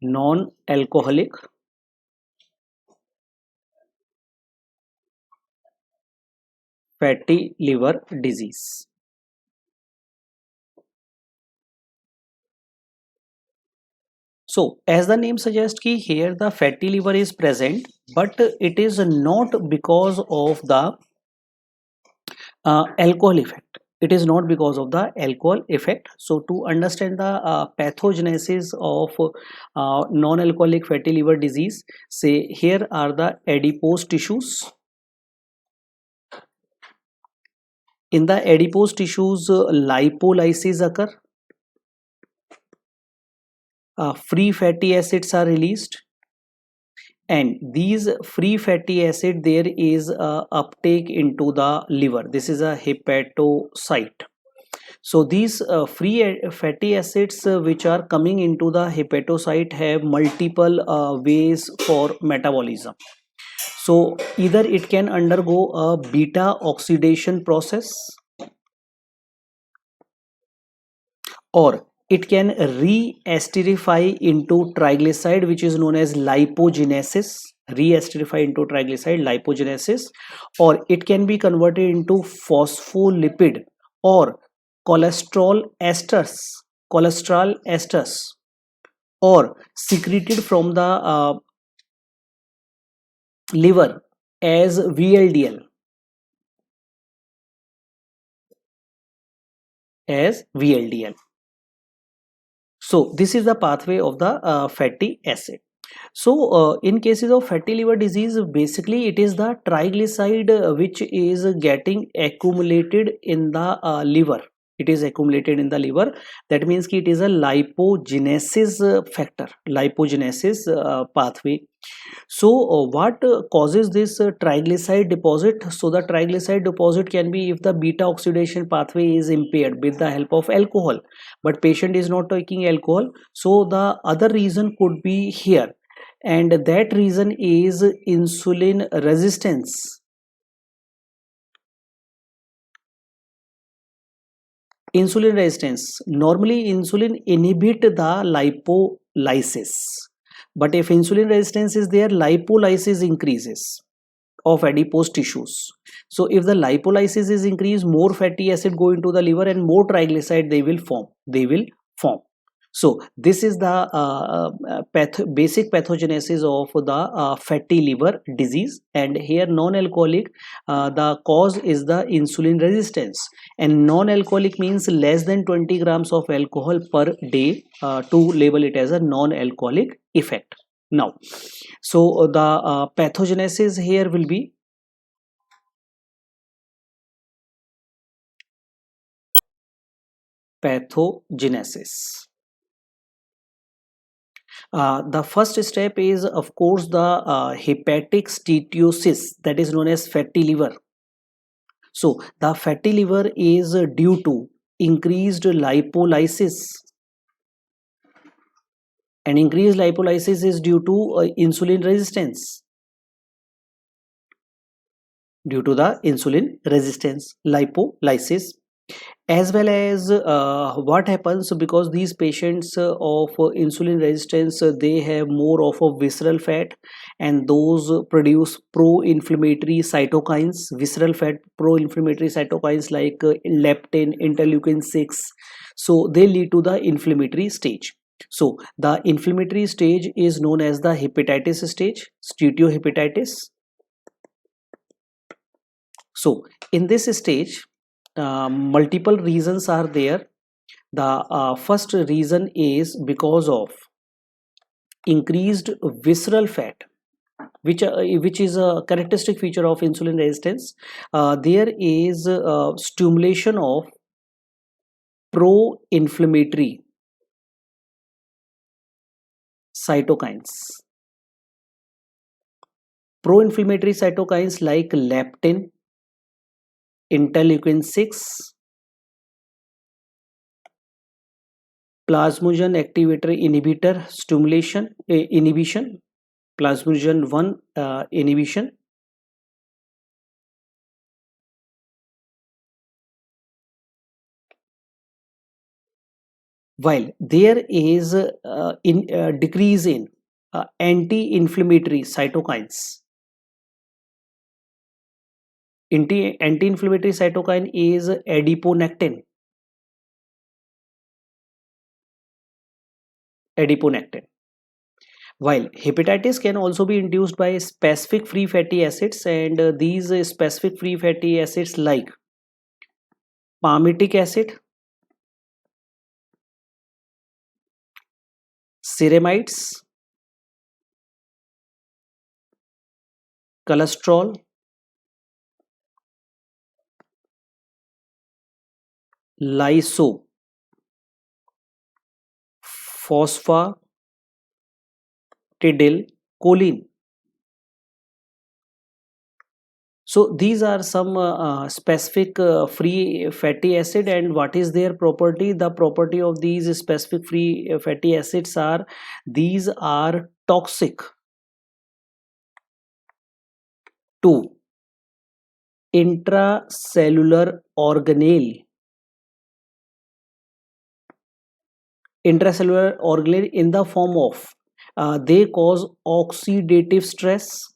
non-alcoholic fatty liver disease. So, as the name suggests, ki here the fatty liver is present, but it is not because of the alcohol effect. It is not because of the alcohol effect. So, to understand the pathogenesis of non-alcoholic fatty liver disease, say here are the adipose tissues. In the adipose tissues, lipolysis occur. Free fatty acids are released, and these free fatty acid there is uptake into the liver. This is a hepatocyte. So these fatty acids which are coming into the hepatocyte have multiple ways for metabolism. So either it can undergo a beta oxidation process, or it can re-esterify into triglyceride, which is known as lipogenesis. Re-esterify into triglyceride, lipogenesis, or it can be converted into phospholipid or cholesterol esters, cholesterol esters, or secreted from the liver as VLDL, as VLDL. So this is the pathway of the fatty acid. So in cases of fatty liver disease, basically it is the triglyceride which is getting accumulated in the liver. It is accumulated in the liver. That means it is a lipogenesis factor, lipogenesis pathway. So what causes this triglyceride deposit? So the triglyceride deposit can be if the beta oxidation pathway is impaired with the help of alcohol, but patient is not taking alcohol. So the other reason could be here, and that reason is insulin resistance. Insulin resistance. Normally insulin inhibit the lipolysis, but if insulin resistance is there, lipolysis increases of adipose tissues. So if the lipolysis is increased, more fatty acid go into the liver and more triglyceride they will form. So this is the basic pathogenesis of the fatty liver disease. And here non-alcoholic, the cause is the insulin resistance, and non-alcoholic means less than 20 grams of alcohol per day, to label it as a non-alcoholic effect. Now, so the pathogenesis here will be pathogenesis. The first step is, of course, the hepatic steatosis, that is known as fatty liver. So the fatty liver is due to increased lipolysis, and increased lipolysis is due to insulin resistance. Due to the insulin resistance, lipolysis, as well as what happens because these patients of insulin resistance, they have more of a visceral fat, and those produce pro-inflammatory cytokines. Visceral fat pro-inflammatory cytokines like leptin, interleukin 6, so they lead to the inflammatory stage. So the inflammatory stage is known as the hepatitis stage, steatohepatitis. So in this stage, multiple reasons are there. The first reason is because of increased visceral fat, which is a characteristic feature of insulin resistance. There is stimulation of pro-inflammatory cytokines. Pro-inflammatory cytokines like leptin, interleukin 6, plasminogen activator inhibitor stimulation, inhibition, plasminogen 1 inhibition, while there is decrease in anti-inflammatory cytokines. Anti-inflammatory cytokine is adiponectin. Adiponectin. While hepatitis can also be induced by specific free fatty acids, and these specific free fatty acids like palmitic acid, ceramides, cholesterol, lyso, phosphatidylcholine. So these are some specific free fatty acid, and what is their property? The property of these specific free fatty acids are these are toxic to intracellular organelle. Intracellular organelle in the form of they cause oxidative stress,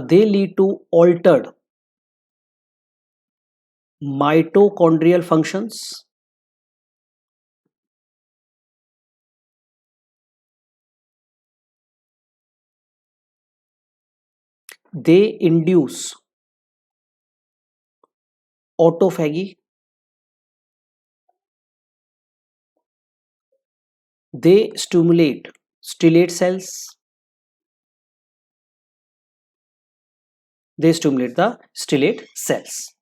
they lead to altered mitochondrial functions, they induce autophagy, they stimulate stellate cells, they stimulate the stellate cells.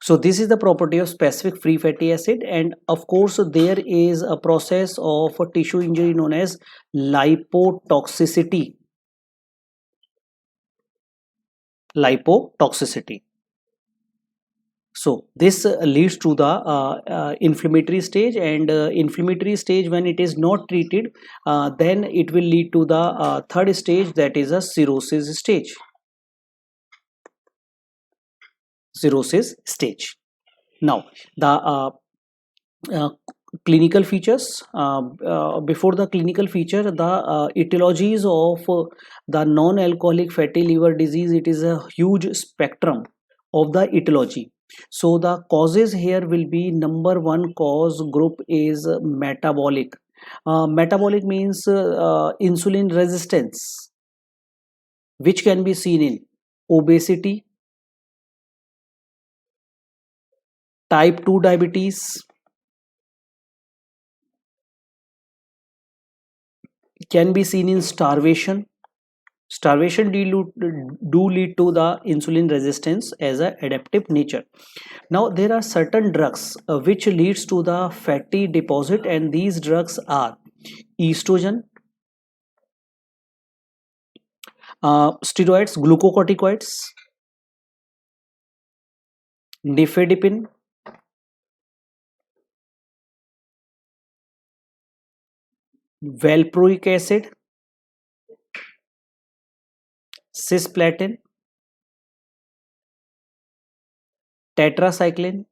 So this is the property of specific free fatty acid, and of course there is a process of a tissue injury known as lipotoxicity. Lipotoxicity. So this leads to the inflammatory stage, and inflammatory stage, when it is not treated, then it will lead to the third stage, that is a cirrhosis stage. Cirrhosis stage. Now the uh, clinical features, before the clinical feature, the etiologies of the non-alcoholic fatty liver disease, it is a huge spectrum of the etiology. So the causes here will be, number one cause group is metabolic. Metabolic means insulin resistance, which can be seen in obesity, type 2 diabetes, can be seen in starvation. Starvation do lead to the insulin resistance as a adaptive nature. Now there are certain drugs which leads to the fatty deposit, and these drugs are estrogen, steroids, glucocorticoids, nifedipine, valproic acid, cisplatin, tetracycline,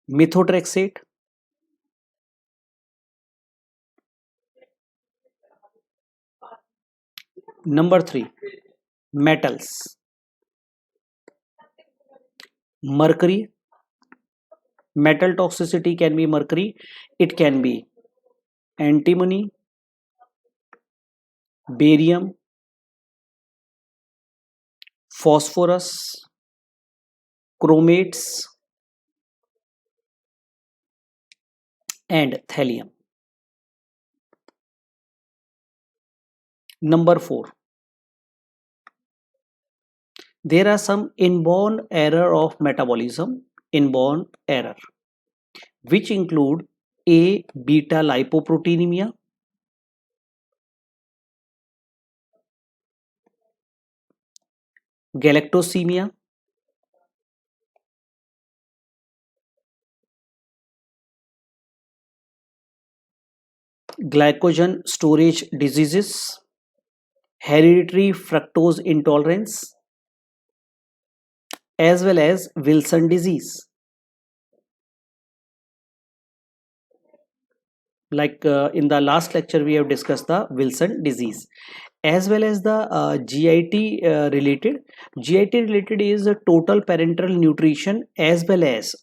methotrexate. Number 3, metals, mercury. Metal toxicity can be mercury, it can be antimony, barium, phosphorus, chromates, and thallium. Number 4, there are some inborn error of metabolism, inborn error, which include A beta lipoproteinemia, galactosemia, glycogen storage diseases, hereditary fructose intolerance, as well as Wilson disease. Like in the last lecture, we have discussed the Wilson disease, as well as the GIT related. GIT related is a total parenteral nutrition, as well as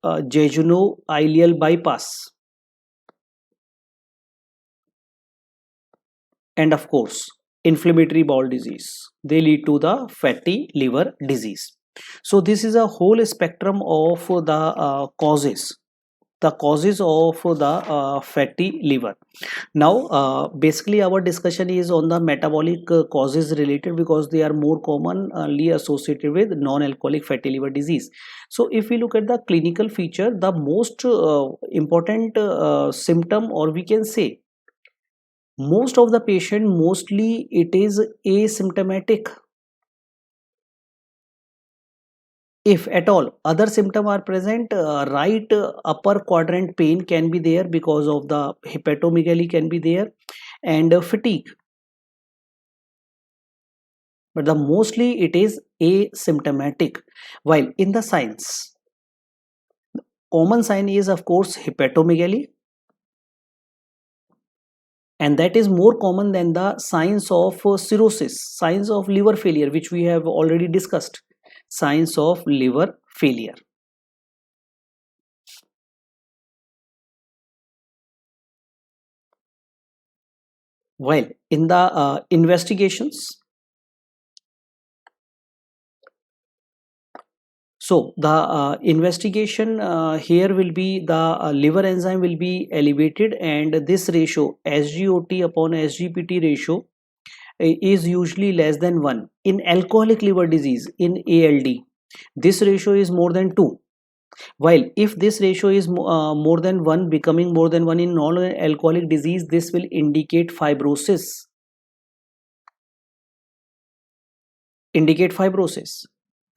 jejuno-ileal bypass, and of course inflammatory bowel disease. They lead to the fatty liver disease. So this is a whole spectrum of the causes of the fatty liver. Now basically our discussion is on the metabolic causes related, because they are more commonly associated with non-alcoholic fatty liver disease. So if we look at the clinical feature, the most important symptom, or we can say most of the patient, mostly it is asymptomatic. If at all other symptom are present, right upper quadrant pain can be there because of the hepatomegaly can be there, and fatigue, but the mostly it is asymptomatic. While in the signs, common sign is of course hepatomegaly, and that is more common than the signs of cirrhosis, signs of liver failure, which we have already discussed, signs of liver failure. While in the investigations, so the investigation here will be the liver enzyme will be elevated, and this ratio SGOT upon SGPT ratio is usually less than 1. In alcoholic liver disease, in ALD, this ratio is more than 2. While if this ratio is more than 1, becoming more than 1 in non-alcoholic disease, this will indicate fibrosis. Indicate fibrosis.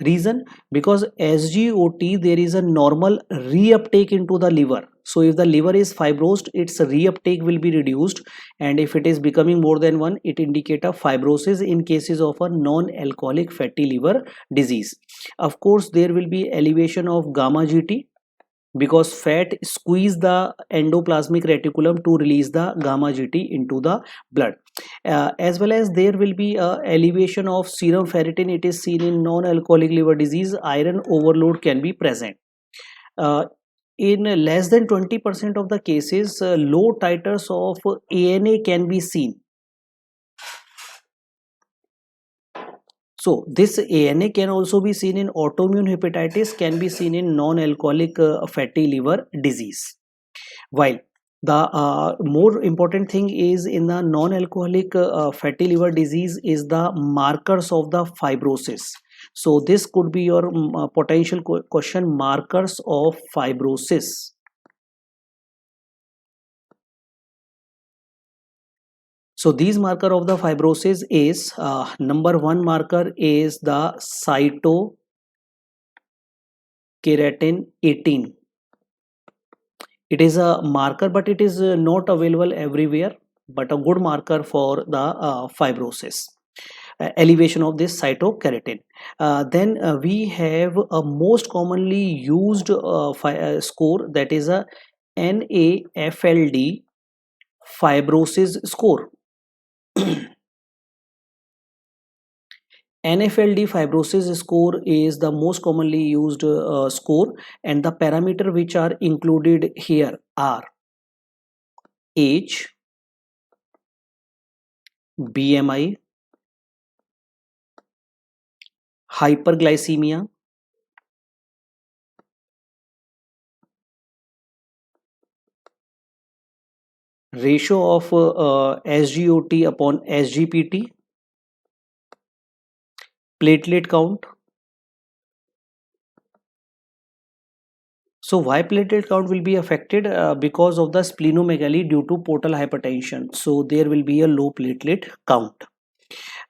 Reason? Because SGOT, there is a normal reuptake into the liver. So if the liver is fibrosed, its reuptake will be reduced, and if it is becoming more than 1, it indicates a fibrosis in cases of a non-alcoholic fatty liver disease. Of course, there will be elevation of gamma GT, because fat squeeze the endoplasmic reticulum to release the gamma GT into the blood. As well as there will be a elevation of serum ferritin. It is seen in non-alcoholic liver disease. Iron overload can be present. In less than 20% of the cases, low titers of ANA can be seen. So this ANA can also be seen in autoimmune hepatitis, can be seen in non-alcoholic fatty liver disease. While the more important thing is in the non-alcoholic fatty liver disease is the markers of the fibrosis. So this could be your potential question, markers of fibrosis. So these marker of the fibrosis is number 1 marker is the cytokeratin 18. It is a marker, but it is not available everywhere, but a good marker for the fibrosis. Elevation of this cytokeratin. Then we have a most commonly used score, that is a NAFLD fibrosis score. NAFLD fibrosis score is the most commonly used score, and the parameter which are included here are age, BMI, hyperglycemia, ratio of SGOT upon SGPT, platelet count. So why platelet count will be affected? Because of the splenomegaly due to portal hypertension. So there will be a low platelet count.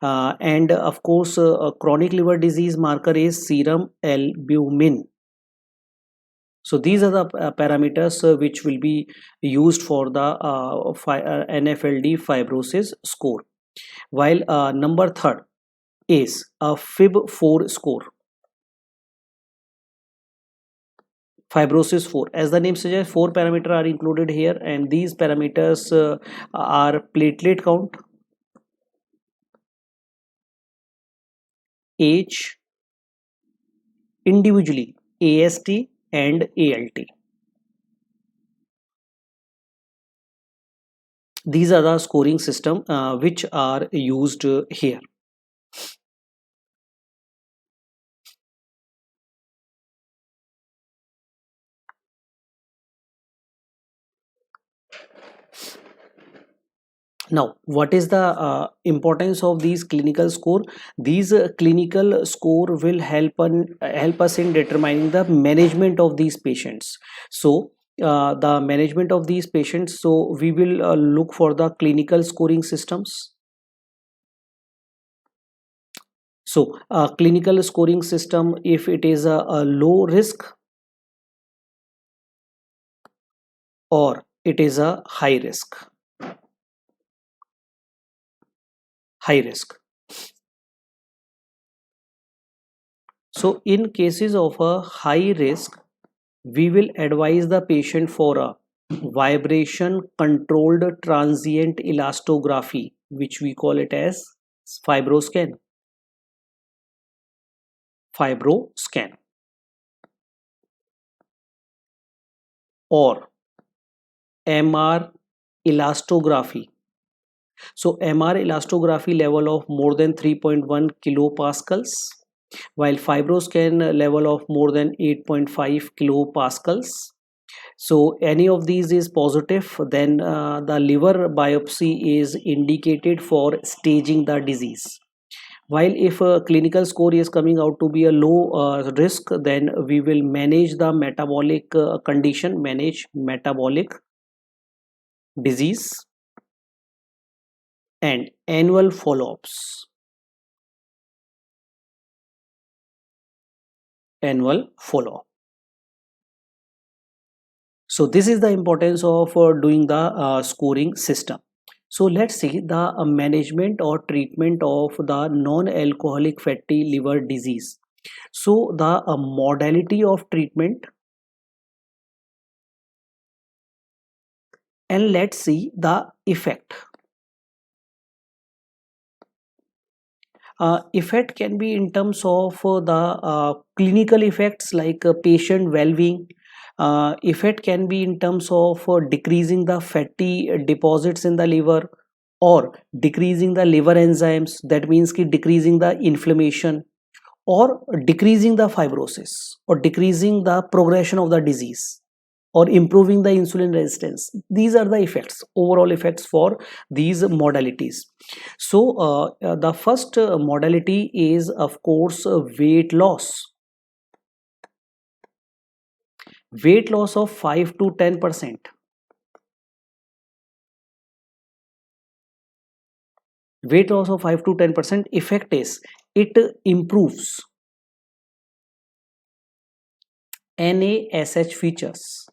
And of course, chronic liver disease marker is serum albumin. So these are the parameters which will be used for the NAFLD fibrosis score. while number third is a FIB-4 score, fibrosis 4. As the name suggests, 4 parameters are included here, and these parameters are platelet count, age, individually AST and ALT. These are the scoring system which are used here. Now, what is the importance of these clinical score? These clinical score will help us in determining the management of these patients. So the management of these patients, so we will look for the clinical scoring systems. So clinical scoring system, if it is a low risk or it is a high risk. High risk. So in cases of a high risk, we will advise the patient for a vibration controlled transient elastography, which we call it as fibroscan. Fibroscan or MR elastography. So MR elastography level of more than 3.1 kilopascals, while fibroscan level of more than 8.5 kilopascals. So any of these is positive, then the liver biopsy is indicated for staging the disease. While if a clinical score is coming out to be a low risk, then we will manage the metabolic condition, manage metabolic disease and annual follow-ups. Annual follow-up. So this is the importance of doing the scoring system. So let's see the management or treatment of the non-alcoholic fatty liver disease. So the modality of treatment, and let's see the effect. Effect can be in terms of the clinical effects like patient well-being. Effect can be in terms of decreasing the fatty deposits in the liver or decreasing the liver enzymes, that means ki decreasing the inflammation or decreasing the fibrosis or decreasing the progression of the disease or improving the insulin resistance. These are the effects, overall effects for these modalities. So the first modality is of course weight loss. Weight loss of 5 to 10%. Weight loss of 5 to 10% effect is it improves NASH features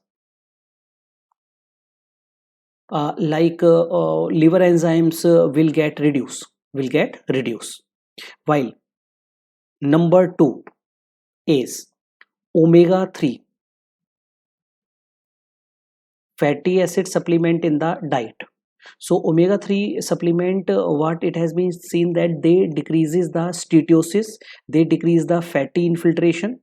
like liver enzymes will get reduced, while number 2 is omega 3 fatty acid supplement in the diet. So omega 3 supplement, what it has been seen that they decreases the steatosis, they decrease the fatty infiltration,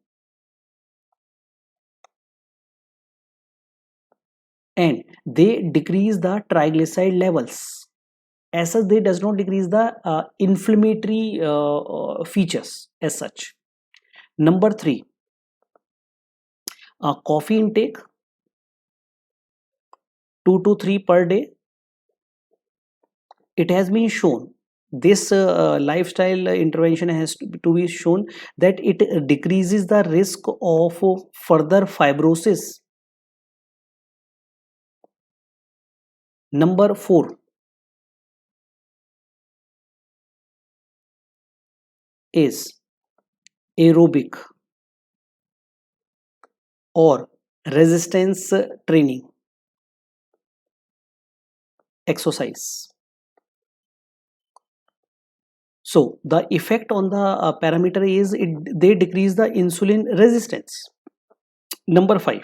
and they decrease the triglyceride levels. As such, they does not decrease the inflammatory features as such. Number 3, coffee intake 2 to 3 per day. It has been shown, this lifestyle intervention has to be shown that it decreases the risk of further fibrosis. Number 4 is aerobic or resistance training exercise. So the effect on the parameter is they decrease the insulin resistance. Number 5,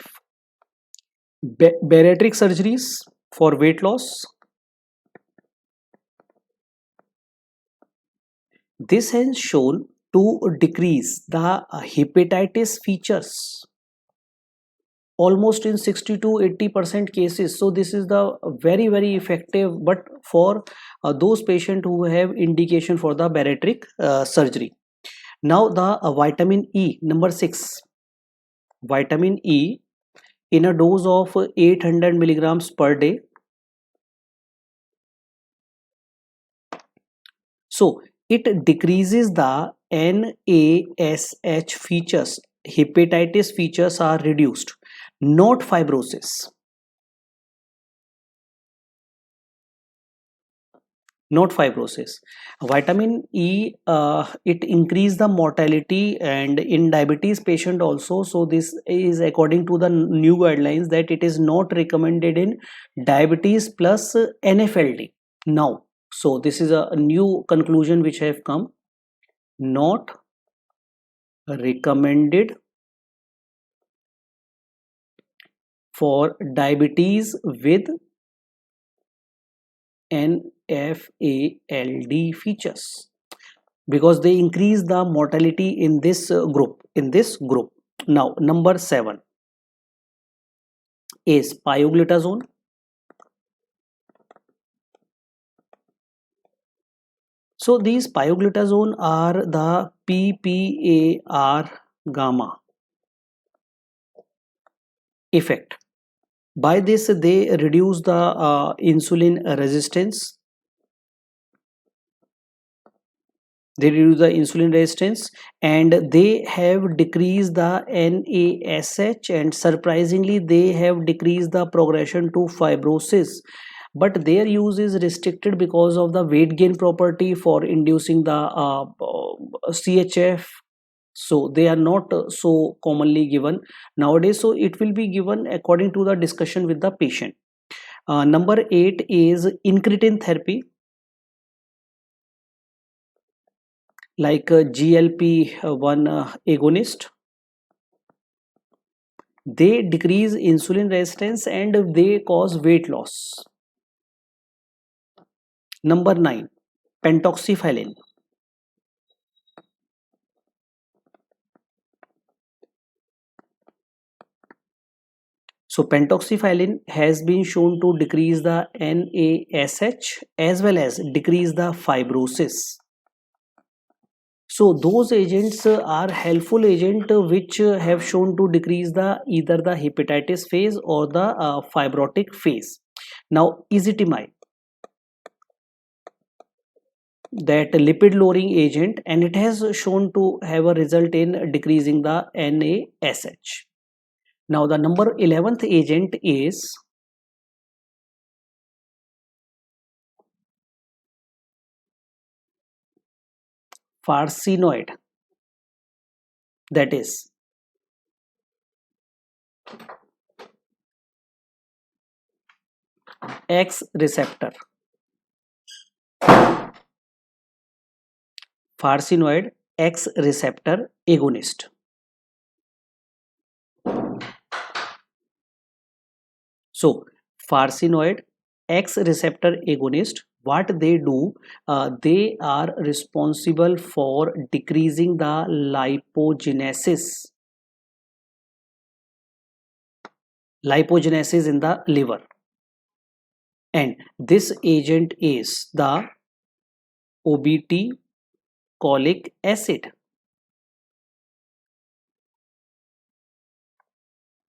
bariatric surgeries for weight loss. This has shown to decrease the hepatitis features almost in 60 to 80% cases. So this is the very effective, but for those patients who have indication for the bariatric surgery. Now the vitamin E, number 6, vitamin E in a dose of 800 milligrams per day. So it decreases the NASH features. Hepatitis features are reduced, not fibrosis. Not fibrosis. Vitamin E, it increase the mortality and in diabetes patient also. So this is according to the new guidelines that it is not recommended in diabetes plus NFLD now. So this is a new conclusion which have come, not recommended for diabetes with NFALD features, because they increase the mortality in this group. Now number 7 is pioglitazone. So these pioglitazone are the PPAR gamma effect. By this they reduce the insulin resistance. They reduce the insulin resistance and they have decreased the NASH, and surprisingly they have decreased the progression to fibrosis, but their use is restricted because of the weight gain property for inducing the CHF. So they are not so commonly given nowadays, so it will be given according to the discussion with the patient. Number 8 is incretin therapy, like GLP-1 agonist. They decrease insulin resistance and they cause weight loss. Number 9, pentoxifylline. So pentoxifylline has been shown to decrease the NASH as well as decrease the fibrosis. So those agents are helpful agent which have shown to decrease the either the hepatitis phase or the fibrotic phase. Now ezetimibe, that lipid lowering agent, and it has shown to have a result in decreasing the NASH. Now the number 11th agent is farcinoid, that is X receptor. Farcinoid X receptor agonist. So farcinoid X receptor agonist, what they do, they are responsible for decreasing the lipogenesis in the liver, and this agent is the obeticholic acid.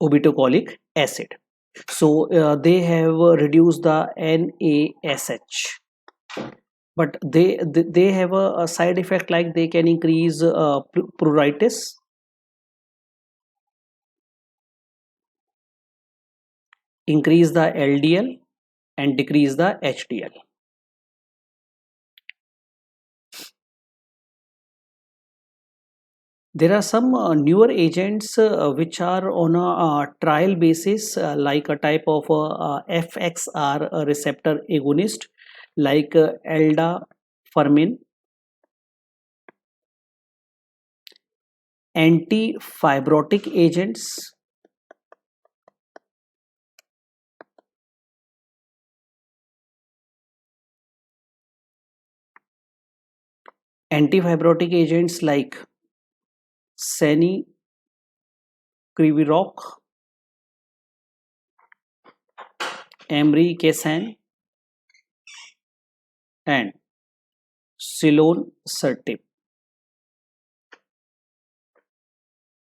Obeticholic acid. So they have reduced the NASH, but they have a side effect, like they can increase pruritus, increase the LDL, and decrease the HDL. There are some newer agents which are on a trial basis, like a type of FXR receptor agonist, like eldafermin. anti-fibrotic agents, like cenicriviroc, amricasan, and silonsertib.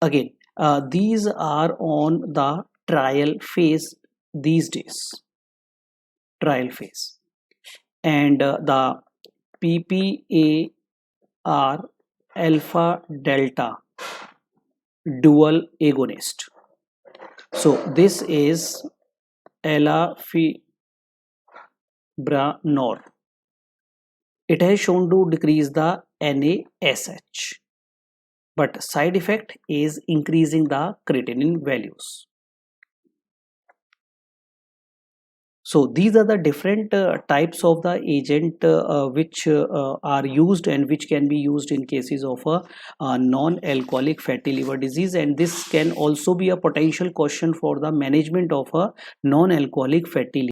Again, these are on the trial phase these days. Trial phase, and the PPAR alpha delta dual agonist. So this is elafibranor. It has shown to decrease the NASH, but side effect is increasing the creatinine values. So these are the different types of the agent which are used and which can be used in cases of a non-alcoholic fatty liver disease, and this can also be a potential question for the management of a non-alcoholic fatty liver